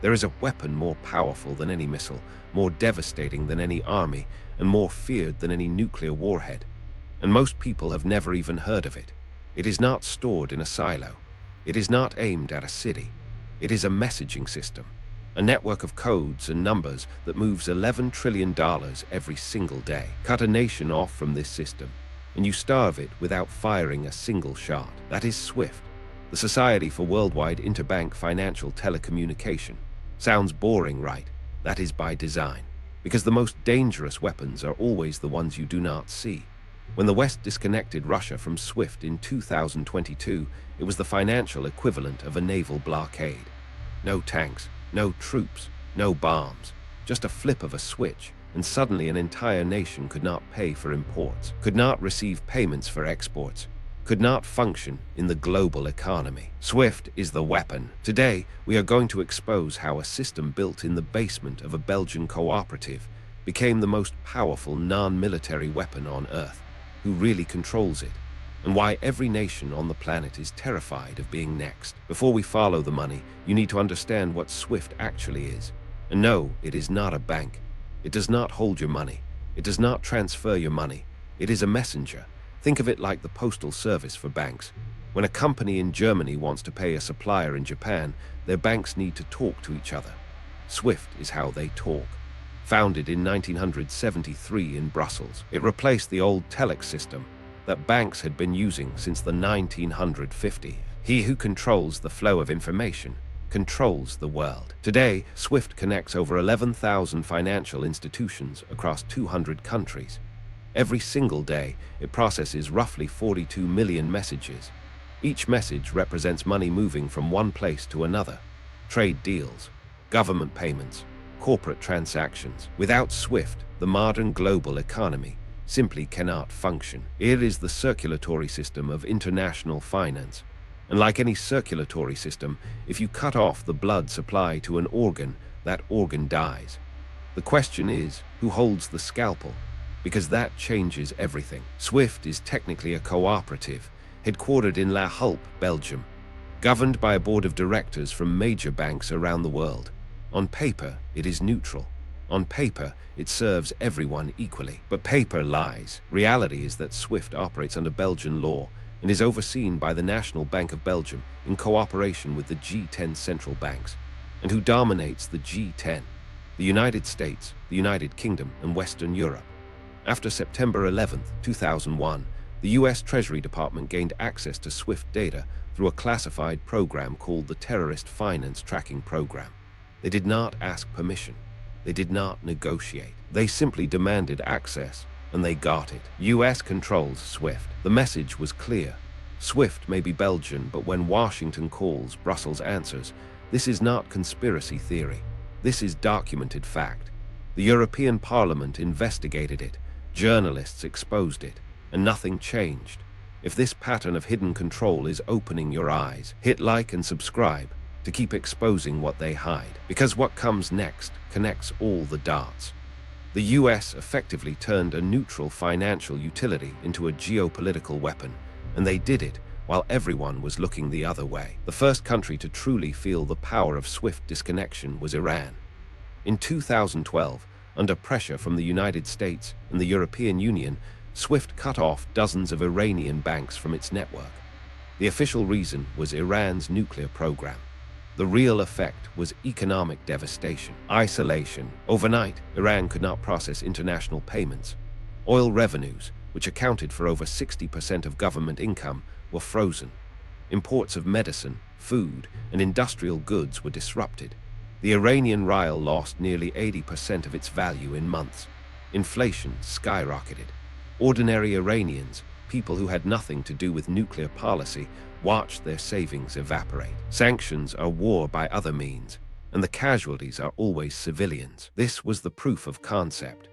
There is a weapon more powerful than any missile, more devastating than any army, and more feared than any nuclear warhead. And most people have never even heard of it. It is not stored in a silo. It is not aimed at a city. It is a messaging system, a network of codes and numbers that moves $11 trillion every single day. Cut a nation off from this system, and you starve it without firing a single shot. That is SWIFT, the Society for Worldwide Interbank Financial Telecommunication. Sounds boring, right? That is by design, because the most dangerous weapons are always the ones you do not see. When the West disconnected Russia from SWIFT in 2022, it was the financial equivalent of a naval blockade. No tanks, no troops, no bombs, just a flip of a switch, and suddenly an entire nation could not pay for imports, could not receive payments for exports, could not function in the global economy. SWIFT is the weapon. Today, we are going to expose how a system built in the basement of a Belgian cooperative became the most powerful non-military weapon on Earth. Who really controls it, and why every nation on the planet is terrified of being next. Before we follow the money, you need to understand what SWIFT actually is. And no, it is not a bank. It does not hold your money. It does not transfer your money. It is a messenger. Think of it like the postal service for banks. When a company in Germany wants to pay a supplier in Japan, their banks need to talk to each other. SWIFT is how they talk. Founded in 1973 in Brussels, it replaced the old telex system that banks had been using since the 1950s. He who controls the flow of information controls the world. Today, SWIFT connects over 11,000 financial institutions across 200 countries. Every single day, it processes roughly 42 million messages. Each message represents money moving from one place to another. Trade deals, government payments, corporate transactions. Without SWIFT, the modern global economy simply cannot function. It is the circulatory system of international finance. And like any circulatory system, if you cut off the blood supply to an organ, that organ dies. The question is, who holds the scalpel? Because that changes everything. SWIFT is technically a cooperative, headquartered in La Hulpe, Belgium, governed by a board of directors from major banks around the world. On paper, it is neutral. On paper, it serves everyone equally. But paper lies. Reality is that SWIFT operates under Belgian law and is overseen by the National Bank of Belgium in cooperation with the G10 central banks. And who dominates the G10? The United States, the United Kingdom, and Western Europe. After September 11, 2001, the US Treasury Department gained access to SWIFT data through a classified program called the Terrorist Finance Tracking Program. They did not ask permission. They did not negotiate. They simply demanded access, and they got it. US controls SWIFT. The message was clear. SWIFT may be Belgian, but when Washington calls, Brussels answers. This is not conspiracy theory. This is documented fact. The European Parliament investigated it. Journalists exposed it, and nothing changed. If this pattern of hidden control is opening your eyes, hit like and subscribe to keep exposing what they hide, because what comes next connects all the dots. The US effectively turned a neutral financial utility into a geopolitical weapon, and they did it while everyone was looking the other way. The first country to truly feel the power of SWIFT disconnection was Iran. In 2012, under pressure from the United States and the European Union, SWIFT cut off dozens of Iranian banks from its network. The official reason was Iran's nuclear program. The real effect was economic devastation, isolation. Overnight, Iran could not process international payments. Oil revenues, which accounted for over 60% of government income, were frozen. Imports of medicine, food, and industrial goods were disrupted. The Iranian rial lost nearly 80% of its value in months. Inflation skyrocketed. Ordinary Iranians, people who had nothing to do with nuclear policy, watched their savings evaporate. Sanctions are war by other means, and the casualties are always civilians. This was the proof of concept.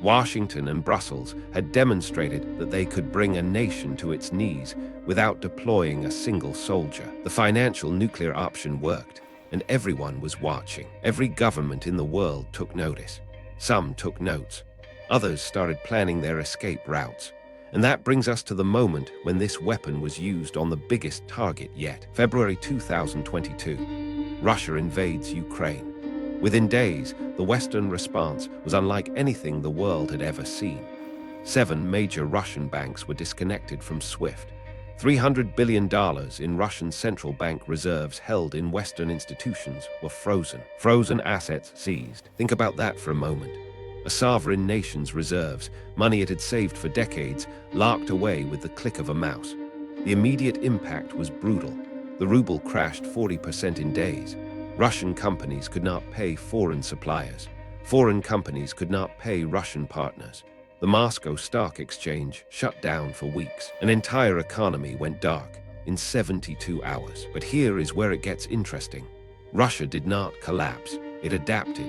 Washington and Brussels had demonstrated that they could bring a nation to its knees without deploying a single soldier. The financial nuclear option worked, and everyone was watching. Every government in the world took notice. Some took notes. Others started planning their escape routes. And that brings us to the moment when this weapon was used on the biggest target yet. February 2022. Russia invades Ukraine. Within days, the Western response was unlike anything the world had ever seen. 7 major Russian banks were disconnected from SWIFT. $300 billion in Russian central bank reserves held in Western institutions were frozen. Frozen assets seized. Think about that for a moment. A sovereign nation's reserves, money it had saved for decades, locked away with the click of a mouse. The immediate impact was brutal. The ruble crashed 40% in days. Russian companies could not pay foreign suppliers. Foreign companies could not pay Russian partners. The Moscow Stock Exchange shut down for weeks. An entire economy went dark in 72 hours. But here is where it gets interesting. Russia did not collapse. It adapted.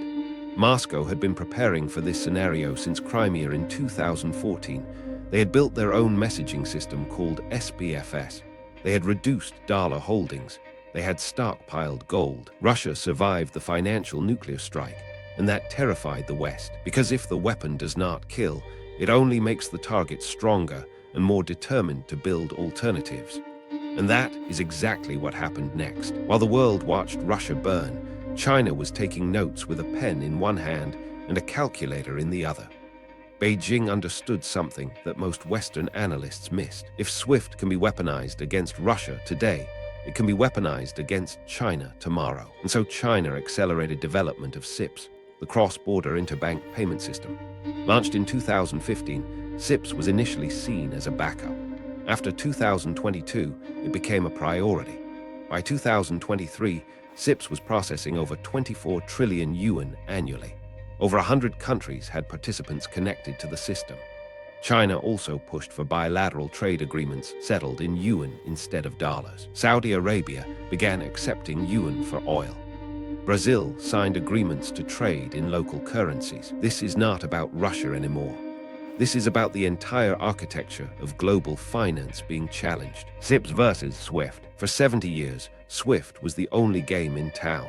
Moscow had been preparing for this scenario since Crimea in 2014. They had built their own messaging system called SBFS. They had reduced dollar holdings. They had stockpiled gold. Russia survived the financial nuclear strike, and that terrified the West, because if the weapon does not kill, it only makes the target stronger and more determined to build alternatives. And that is exactly what happened next. While the world watched Russia burn, China was taking notes with a pen in one hand and a calculator in the other. Beijing understood something that most Western analysts missed. If SWIFT can be weaponized against Russia today, it can be weaponized against China tomorrow. And so China accelerated development of CIPS, the cross-border interbank payment system. Launched in 2015, CIPS was initially seen as a backup. After 2022, it became a priority. By 2023, CIPS was processing over 24 trillion yuan annually. Over 100 countries had participants connected to the system. China also pushed for bilateral trade agreements settled in yuan instead of dollars. Saudi Arabia began accepting yuan for oil. Brazil signed agreements to trade in local currencies. This is not about Russia anymore. This is about the entire architecture of global finance being challenged. CIPS versus SWIFT. For 70 years, SWIFT was the only game in town.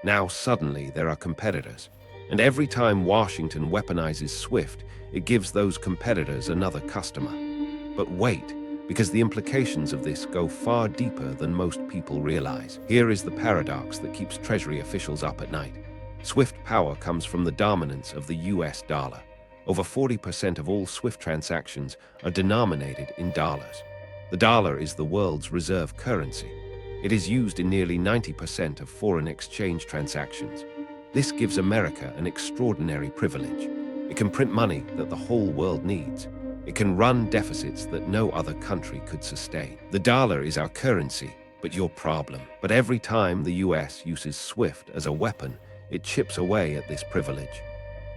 Now suddenly there are competitors. And every time Washington weaponizes SWIFT, it gives those competitors another customer. But wait, because the implications of this go far deeper than most people realize. Here is the paradox that keeps Treasury officials up at night. SWIFT power comes from the dominance of the US dollar. Over 40% of all SWIFT transactions are denominated in dollars. The dollar is the world's reserve currency. It is used in nearly 90% of foreign exchange transactions. This gives America an extraordinary privilege. It can print money that the whole world needs. It can run deficits that no other country could sustain. The dollar is our currency, but your problem. But every time the US uses SWIFT as a weapon, it chips away at this privilege.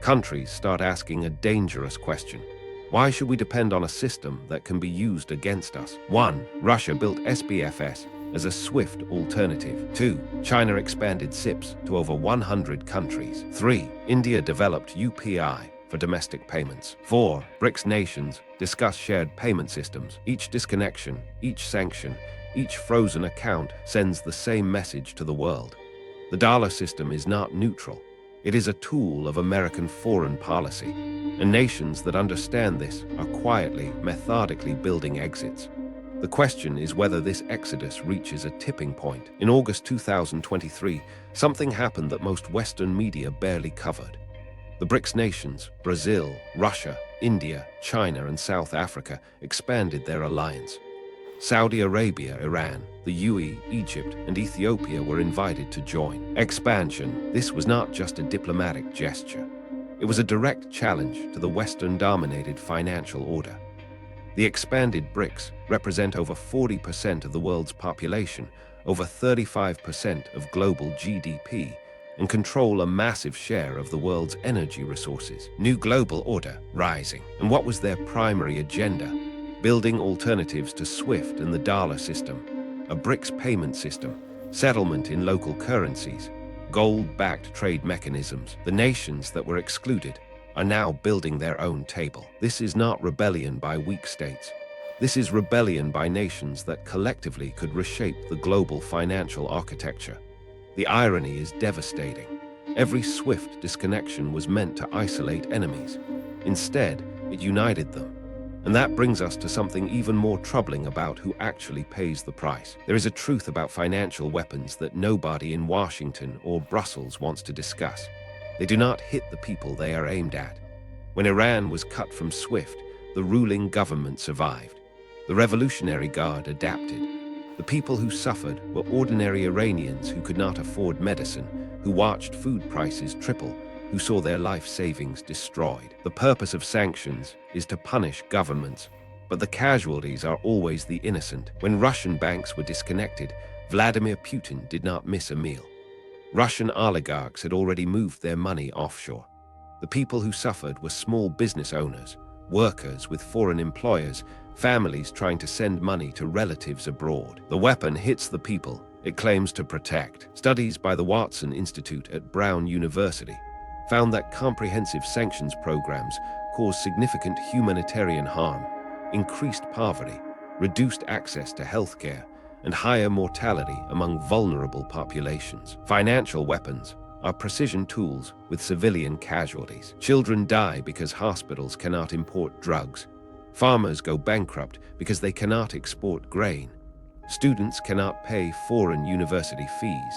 Countries start asking a dangerous question. Why should we depend on a system that can be used against us? 1. Russia built SBFS as a SWIFT alternative. 2. China expanded CIPS to over 100 countries. 3. India developed UPI for domestic payments. 4. BRICS nations discuss shared payment systems. Each disconnection, each sanction, each frozen account sends the same message to the world. The dollar system is not neutral. It is a tool of American foreign policy, and nations that understand this are quietly, methodically building exits. The question is whether this exodus reaches a tipping point. In August 2023, something happened that most Western media barely covered. The BRICS nations, Brazil, Russia, India, China, and South Africa, expanded their alliance. Saudi Arabia, Iran, the UAE, Egypt, and Ethiopia were invited to join. Expansion. This was not just a diplomatic gesture. It was a direct challenge to the Western-dominated financial order. The expanded BRICS represent over 40% of the world's population, over 35% of global GDP, and control a massive share of the world's energy resources. New global order rising. And what was their primary agenda? Building alternatives to SWIFT and the dollar system, a BRICS payment system, settlement in local currencies, gold-backed trade mechanisms. The nations that were excluded are now building their own table. This is not rebellion by weak states. This is rebellion by nations that collectively could reshape the global financial architecture. The irony is devastating. Every SWIFT disconnection was meant to isolate enemies. Instead, it united them. And that brings us to something even more troubling about who actually pays the price. There is a truth about financial weapons that nobody in Washington or Brussels wants to discuss. They do not hit the people they are aimed at. When Iran was cut from SWIFT, the ruling government survived. The Revolutionary Guard adapted. The people who suffered were ordinary Iranians who could not afford medicine, who watched food prices triple, who saw their life savings destroyed. The purpose of sanctions is to punish governments, but the casualties are always the innocent. When Russian banks were disconnected, Vladimir Putin did not miss a meal. Russian oligarchs had already moved their money offshore. The people who suffered were small business owners, workers with foreign employers, families trying to send money to relatives abroad. The weapon hits the people it claims to protect. Studies by the Watson Institute at Brown University found that comprehensive sanctions programs cause significant humanitarian harm, increased poverty, reduced access to healthcare, and higher mortality among vulnerable populations. Financial weapons are precision tools with civilian casualties. Children die because hospitals cannot import drugs. Farmers go bankrupt because they cannot export grain. Students cannot pay foreign university fees.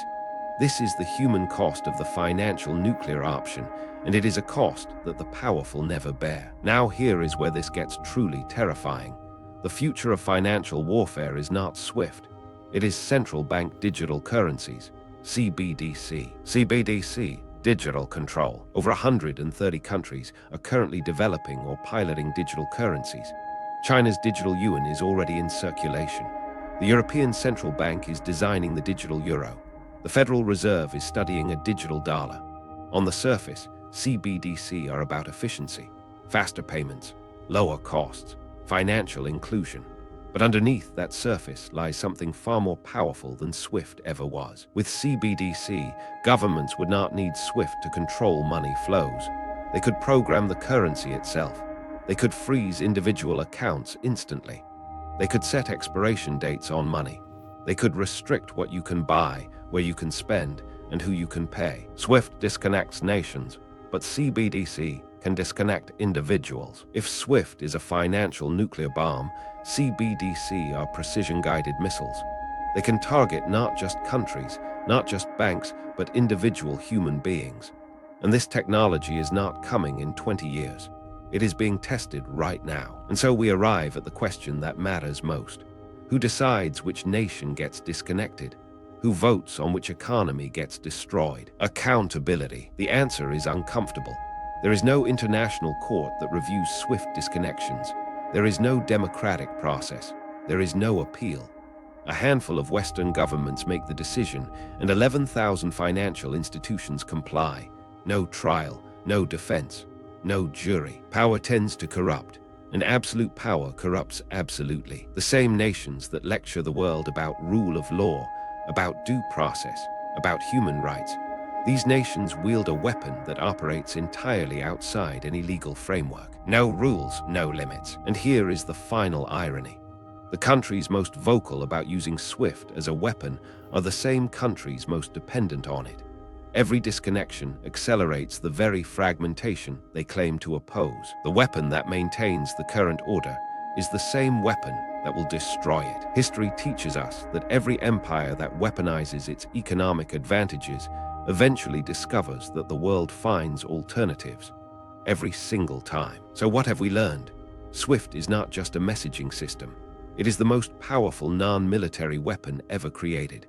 This is the human cost of the financial nuclear option, and it is a cost that the powerful never bear. Now here is where this gets truly terrifying. The future of financial warfare is not SWIFT. It is central bank digital currencies, CBDC. CBDC, digital control. Over 130 countries are currently developing or piloting digital currencies. China's digital yuan is already in circulation. The European Central Bank is designing the digital euro. The Federal Reserve is studying a digital dollar. On the surface, CBDC are about efficiency, faster payments, lower costs, financial inclusion. But underneath that surface lies something far more powerful than SWIFT ever was. With CBDC, governments would not need SWIFT to control money flows. They could program the currency itself. They could freeze individual accounts instantly. They could set expiration dates on money. They could restrict what you can buy, where you can spend, and who you can pay. SWIFT disconnects nations, but CBDC can disconnect individuals. If SWIFT is a financial nuclear bomb, CBDC are precision-guided missiles. They can target not just countries, not just banks, but individual human beings. And this technology is not coming in 20 years. It is being tested right now. And so we arrive at the question that matters most. Who decides which nation gets disconnected? Who votes on which economy gets destroyed? Accountability. The answer is uncomfortable. There is no international court that reviews SWIFT disconnections. There is no democratic process. There is no appeal. A handful of Western governments make the decision, and 11,000 financial institutions comply. No trial, no defense, no jury. Power tends to corrupt, and absolute power corrupts absolutely. The same nations that lecture the world about rule of law, about due process, about human rights, these nations wield a weapon that operates entirely outside any legal framework. No rules, no limits. And here is the final irony. The countries most vocal about using SWIFT as a weapon are the same countries most dependent on it. Every disconnection accelerates the very fragmentation they claim to oppose. The weapon that maintains the current order is the same weapon that will destroy it. History teaches us that every empire that weaponizes its economic advantages eventually discovers that the world finds alternatives. Every single time. So what have we learned? SWIFT is not just a messaging system. It is the most powerful non-military weapon ever created.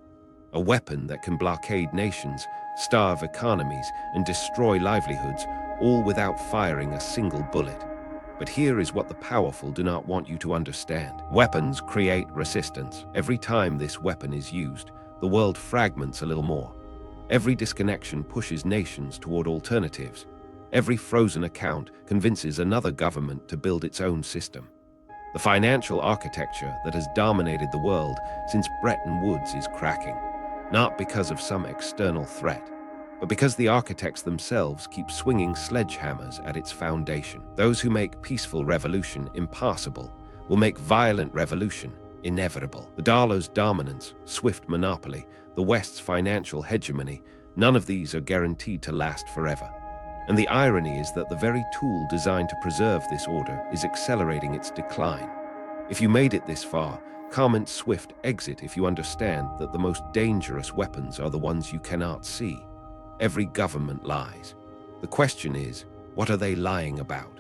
A weapon that can blockade nations, starve economies, and destroy livelihoods, all without firing a single bullet. But here is what the powerful do not want you to understand. Weapons create resistance. Every time this weapon is used, the world fragments a little more. Every disconnection pushes nations toward alternatives. Every frozen account convinces another government to build its own system. The financial architecture that has dominated the world since Bretton Woods is cracking, not because of some external threat, but because the architects themselves keep swinging sledgehammers at its foundation. Those who make peaceful revolution impossible will make violent revolution inevitable. The dollar's dominance, SWIFT monopoly, the West's financial hegemony, none of these are guaranteed to last forever. And the irony is that the very tool designed to preserve this order is accelerating its decline. If you made it this far, comment swift exit if you understand that the most dangerous weapons are the ones you cannot see. Every government lies. The question is, what are they lying about?